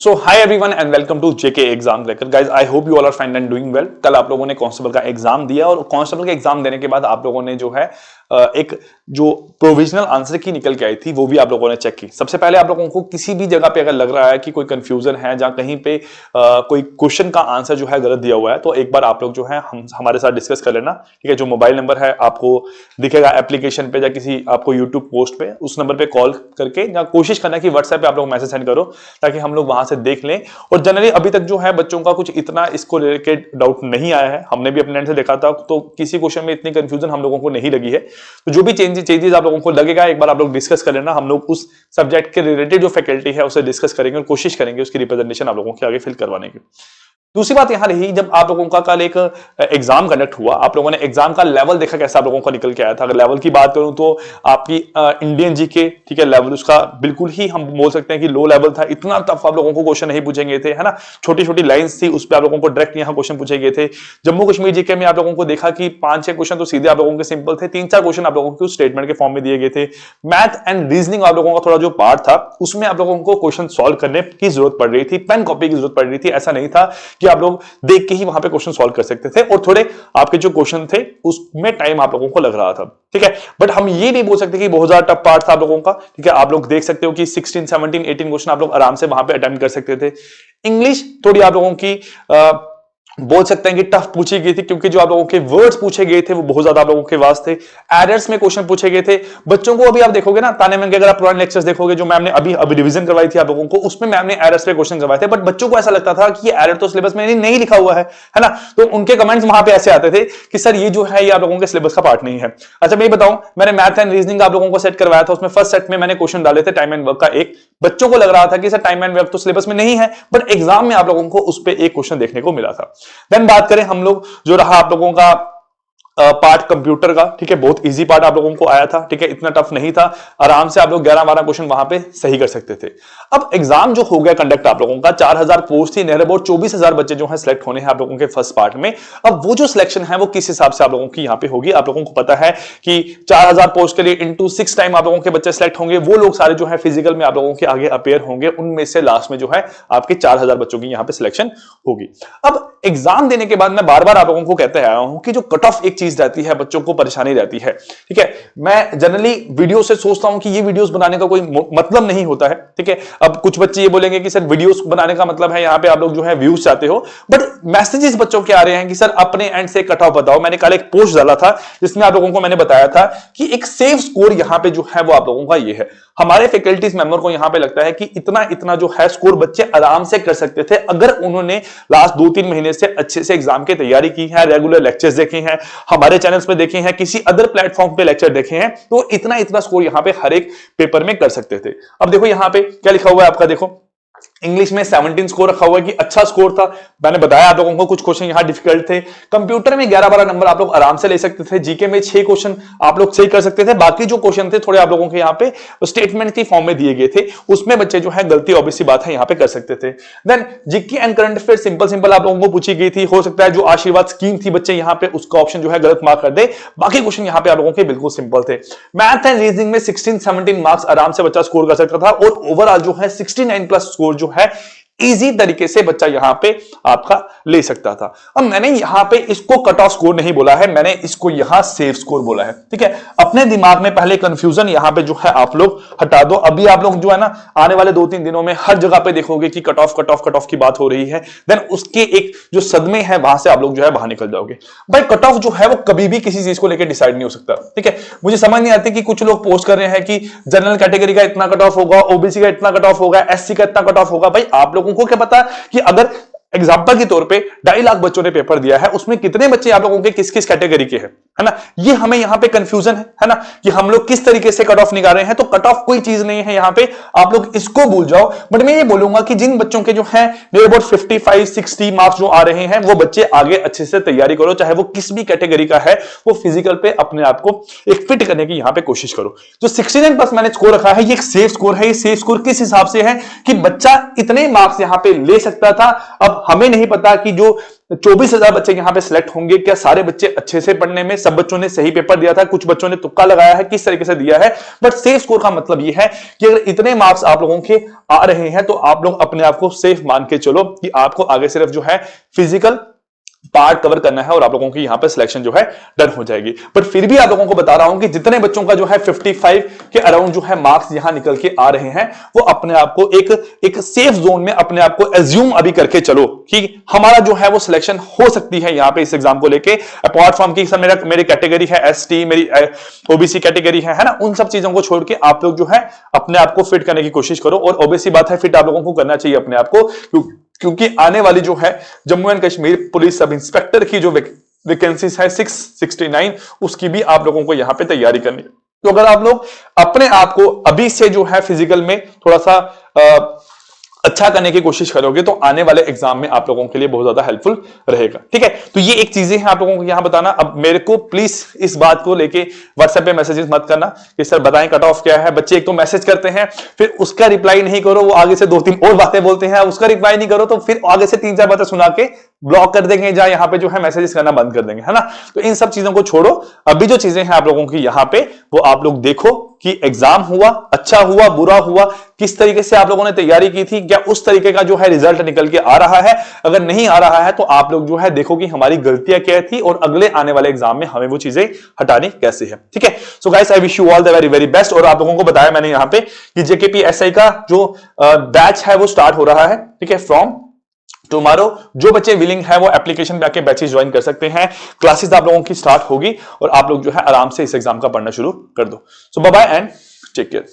So hi everyone and welcome to JK exam cracker guys. I hope you all are fine and doing well. कल आप लोगों ने constable का exam दिया और कांस्टेबल का एग्जाम देने के बाद आप लोगों ने जो है एक जो प्रोविजनल आंसर की निकल के आई थी वो भी आप लोगों ने चेक की। सबसे पहले आप लोगों को किसी भी जगह पे अगर लग रहा है कि कोई कंफ्यूजन है जहां कहीं पे कोई क्वेश्चन का आंसर जो है गलत दिया हुआ है तो एक बार आप लोग जो है हमारे साथ डिस्कस कर लेना, ठीक है। जो मोबाइल नंबर है आपको दिखेगा एप्लीकेशन पे या किसी आपको यूट्यूब पोस्ट पे, उस नंबर पे कॉल करके या कोशिश करना कि व्हाट्सएप पे आप लोग मैसेज सेंड करो ताकि हम लोग वहां से देख लें। और जनरली अभी तक जो है बच्चों का कुछ इतना इसको रिलेटेड डाउट नहीं आया है, हमने भी अपने एंड से देखा था तो किसी क्वेश्चन में इतनी कंफ्यूजन हम लोगों को नहीं लगी है। तो जो भी चेंजेस आप लोगों को लगेगा एक बार आप लोग डिस्कस कर लेना, हम लोग उस सब्जेक्ट के रिलेटेड जो फैकल्टी है उसे डिस्कस करेंगे और कोशिश करेंगे उसकी रिप्रेजेंटेशन आप लोगों के आगे फिल करवाने की। दूसरी बात यहां रही, जब आप लोगों का कल एक एग्जाम कंडक्ट हुआ, आप लोगों ने एग्जाम का लेवल देखा कैसा आप लोगों का निकल के आया था। अगर लेवल की बात करूं तो आपकी इंडियन जीके, ठीक है, लेवल उसका बिल्कुल ही हम बोल सकते हैं कि लो लेवल था। इतना टफ आप लोगों को क्वेश्चन नहीं पूछेंगे थे, है ना। छोटी छोटी लाइंस थी उस पर आप लोगों को डायरेक्ट यहां क्वेश्चन पूछे गए थे। जम्मू कश्मीर जीके में आप लोगों को देखा कि 5-6 क्वेश्चन तो सीधे आप लोगों के सिंपल थे, 3-4 क्वेश्चन आप लोगों को स्टेटमेंट के फॉर्म में दिए गए थे। मैथ एंड रीजनिंग आप लोगों का थोड़ा जो पार्ट था उसमें आप लोगों को क्वेश्चन सॉल्व करने की जरूरत पड़ रही थी, पेन कॉपी की जरूरत पड़ रही थी। ऐसा नहीं था कि आप लोग देख के ही वहां पे क्वेश्चन सॉल्व कर सकते थे और थोड़े आपके जो क्वेश्चन थे उसमें टाइम आप लोगों को लग रहा था, ठीक है। बट हम ये नहीं बोल सकते कि बहुत ज्यादा टफ पार्ट था आप लोगों का, ठीक है। आप लोग देख सकते हो कि 16, 17, 18 क्वेश्चन आप लोग आराम से वहां पे अटेम्प्ट कर सकते थे। इंग्लिश थोड़ी आप लोगों की बोल सकते हैं कि टफ पूछी गई थी क्योंकि जो आप लोगों के वर्ड्स पूछे गए थे वो बहुत ज्यादा आप लोगों के वास थे। एरर्स में क्वेश्चन पूछे गए थे। बच्चों को अभी आप देखोगे ना ताने में, अगर आप पुराने लेक्चर्स देखोगे जो मैम ने अभी रिवीजन करवाई थी आप लोगों को, उसमें मैम ने एरर्स पे क्वेश्चन करवाए थे। बट बच्चों को ऐसा लगता था कि ये एरर तो सिलेबस में नहीं लिखा हुआ है ना। तो उनके कमेंट्स वहां पे ऐसे आते थे कि सर ये जो है ये आप लोगों के सिलेबस का पार्ट नहीं है। अच्छा मैं बताऊं, मैंने मैथ एंड रीजनिंग आप लोगों को सेट करवाया था, उसमें फर्स्ट सेट में मैंने क्वेश्चन डाले थे टाइम एंड वर्क का एक। बच्चों को लग रहा था कि सर टाइम एंड वर्क तो सिलेबस में नहीं है, बट एग्जाम में आप लोगों को उस पर एक क्वेश्चन देखने को मिला था। देन बात करें हम लोग, जो रहा आप लोगों का पार्ट कंप्यूटर का, ठीक है, बहुत इजी पार्ट आप लोगों को आया था, ठीक है, इतना टफ नहीं था। आराम से आप लोग 11-12 क्वेश्चन वहां पे सही कर सकते थे। अब एग्जाम जो हो गया कंडक्ट आप लोगों का, 4000 पोस्ट थी, नियर अबाउट 24000 बच्चे जो है सिलेक्ट होने हैं आप लोगों के फर्स्ट पार्ट में। अब वो जो सिलेक्शन है वो किस हिसाब से आप लोगों की यहां पे होगी, आप लोगों को पता है कि 4000 पोस्ट के लिए इंटू 6 टाइम आप लोगों के बच्चे सिलेक्ट होंगे। वो लोग सारे जो है फिजिकल में आप लोगों के आगे अपेयर होंगे, उनमें से लास्ट में जो है आपके 4000 बच्चों की यहां पे सिलेक्शन होगी। अब एग्जाम देने के बाद मैं बार बार आप लोगों को कहते आया हूं कि जो कट ऑफ एक चीज रहती है बच्चों को परेशानी रहती है, ठीक है। मैं जनरली वीडियो से सोचता हूं कि ये वीडियोस बनाने का कोई मतलब नहीं होता है, ठीक है। अब कुछ बच्चे ये बोलेंगे कि सर वीडियोस बनाने का मतलब है यहां पे आप लोग जो है व्यूज चाहते हो, बट मैसेजेस बच्चों के आ रहे हैं कि सर अपने एंड से कट ऑफ बताओ। मैंने कल एक पोस्ट डाला था जिसमें आप लोगों को मैंने बताया था कि एक सेफ स्कोर यहां पे जो है वो आप लोगों का ये है। हमारे फैकल्टीज मेंबर को यहां पे लगता है कि इतना इतना जो है स्कोर बच्चे आराम से कर सकते थे अगर उन्होंने लास्ट 2-3 महीने से अच्छे से एग्जाम की तैयारी की है, रेगुलर लेक्चर्स देखे हैं, हमारे चैनल्स पे देखे हैं, किसी अदर प्लेटफॉर्म पे लेक्चर देखे हैं, तो इतना इतना स्कोर यहां पे हर एक पेपर में कर सकते थे। अब देखो यहां पे क्या लिखा हुआ है आपका, देखो इंग्लिश में 17 स्कोर रखा हुआ है कि अच्छा स्कोर था। मैंने बताया आप लोगों को कुछ क्वेश्चन यहां डिफिकल्ट थे। कंप्यूटर में 11-12 नंबर आप लोग आराम से ले सकते थे। जीके में 6 क्वेश्चन आप लोग सही कर सकते थे। बाकी जो क्वेश्चन थे थोड़े आप लोगों के यहां पे स्टेटमेंट के फॉर्म में दिए गए थे, उसमें बच्चे जो है गलती ऑब्वियस सी बात है यहां पे कर सकते थे। Then GK and current affair simple आप लोगों को पूछी गई थी। हो सकता है जो आशीर्वाद स्कीम थी बच्चे यहां पे उसका ऑप्शन जो है गलत मार्क कर दे, बाकी क्वेश्चन यहां पे आप लोगों के बिल्कुल सिंपल थे। मैथ एंड रीजनिंग में 16-17 मार्क्स आराम से बच्चा स्कोर कर सकता था और ओवरऑल जो है 69 प्लस स्कोर जो है इजी तरीके से बच्चा यहां पे आपका ले सकता था। अब मैंने यहां पे इसको कट ऑफ स्कोर नहीं बोला है, मैंने इसको यहां सेफ स्कोर बोला है, ठीक है। अपने दिमाग में पहले कंफ्यूजन यहां पे जो है आप लोग हटा दो। अभी आप लोग जो है ना आने वाले 2-3 दिनों में हर जगह पे देखोगे कि कट ऑफ की बात हो रही है, देन उसके एक जो सदमे है वहां से आप लोग जो है बाहर निकल जाओगे। भाई कट ऑफ जो है वो कभी भी किसी चीज को लेकर डिसाइड नहीं हो सकता, ठीक है। मुझे समझ नहीं आती कि कुछ लोग पोस्ट कर रहे हैं कि जनरल कैटेगरी का इतना कट ऑफ होगा, ओबीसी का इतना कट ऑफ होगा, एससी का इतना कट ऑफ होगा। भाई आप लोगों को क्या पता कि अगर एग्जाम्पल के तौर पे 2.5 लाख बच्चों ने पेपर दिया है, उसमें कितने बच्चे आप लोगों के किस किस कैटेगरी के हैं, है ना। ये हमें यहां पे कंफ्यूजन है ना, कि हम लोग किस तरीके से कट ऑफ निकाल रहे हैं। तो कट ऑफ कोई चीज नहीं है यहां पे, आप लोग इसको भूल जाओ। बट मैं ये बोलूंगा कि जिन बच्चों के जो है नियर अबाउट 55-60 मार्क्स जो आ रहे हैं वो बच्चे आगे अच्छे से तैयारी करो, चाहे वो किस भी कैटेगरी का है, वो फिजिकल पे अपने आप को एक फिट करने की यहां पे कोशिश करो। जो 69 प्लस मैंने स्कोर रखा है ये एक सेफ स्कोर है। ये सेफ स्कोर किस हिसाब से है कि बच्चा इतने मार्क्स यहां पे ले सकता था। अब हमें नहीं पता कि जो 24,000 बच्चे यहां पे सिलेक्ट होंगे, क्या सारे बच्चे अच्छे से पढ़ने में, सब बच्चों ने सही पेपर दिया था, कुछ बच्चों ने तुक्का लगाया है, किस तरीके से दिया है। बट सेफ स्कोर का मतलब यह है कि अगर इतने मार्क्स आप लोगों के आ रहे हैं तो आप लोग अपने आप को सेफ मान के चलो कि आपको आगे सिर्फ जो है फिजिकल पार्ट कवर करना है और आप लोगों की यहां पे सिलेक्शन जो है डन हो जाएगी। बट फिर भी आप लोगों को बता रहा हूं कि जितने बच्चों का जो है 55 के अराउंड जो है मार्क्स यहां निकल के आ रहे हैं, वो अपने आप को एक सेफ जोन में अपने आप को एज्यूम अभी करके चलो कि हमारा जो है वो सिलेक्शन हो सकती है यहां पे इस एग्जाम को लेके। अपार्ट फ्रॉम की सर मेरी कैटेगरी है एसटी, मेरी ओबीसी कैटेगरी है ना, उन सब चीजों को छोड़ के आप लोग जो है अपने आप को फिट करने की कोशिश करो। और ओबीसी बात है, फिट आप लोगों को करना चाहिए अपने आप को, क्योंकि आने वाली जो है Jammu and Kashmir police sub inspector की जो वैकेंसीज है 669, उसकी भी आप लोगों को यहां पे तैयारी करनी है। तो अगर आप लोग अपने आप को अभी से जो है फिजिकल में थोड़ा सा अच्छा करने की कोशिश करोगे तो आने वाले एग्जाम में आप लोगों के लिए बहुत ज्यादा हेल्पफुल रहेगा। ठीक है, तो ये एक चीजें हैं आप लोगों को यहां बताना। अब मेरे को प्लीज इस बात को लेके व्हाट्सएप पे मैसेजेस मत करना कि सर बताएं कट ऑफ क्या है। बच्चे एक तो मैसेज करते हैं, फिर उसका रिप्लाई नहीं करो, वो आगे से 2-3 और बातें बोलते हैं, उसका रिप्लाई नहीं करो तो फिर आगे से 3-4 बातें सुना के ब्लॉक कर देंगे, या यहाँ पे जो है मैसेजेस करना बंद कर देंगे, है ना। तो इन सब चीजों को छोड़ो, अभी जो चीजें हैं आप लोगों की यहाँ पे वो आप लोग देखो कि एग्जाम हुआ, अच्छा हुआ, बुरा हुआ, किस तरीके से आप लोगों ने तैयारी की थी, क्या उस तरीके का जो है रिजल्ट निकल के आ रहा है। अगर नहीं आ रहा है तो आप लोग जो है देखो कि हमारी गलतियां क्या थी और अगले आने वाले एग्जाम में हमें वो चीजें हटानी कैसे है। ठीक है, so guys I wish you all the very very best. और आप लोगों को बताया मैंने यहाँ पे कि जेकेपीएसआई का जो बैच है वो स्टार्ट हो रहा है। ठीक है, फ्रॉम टुमारो जो बच्चे विलिंग है वो एप्लीकेशन पे आके बैचेस ज्वाइन कर सकते हैं। क्लासेस आप लोगों की स्टार्ट होगी और आप लोग जो है आराम से इस एग्जाम का पढ़ना शुरू कर दो। So bye bye and take care.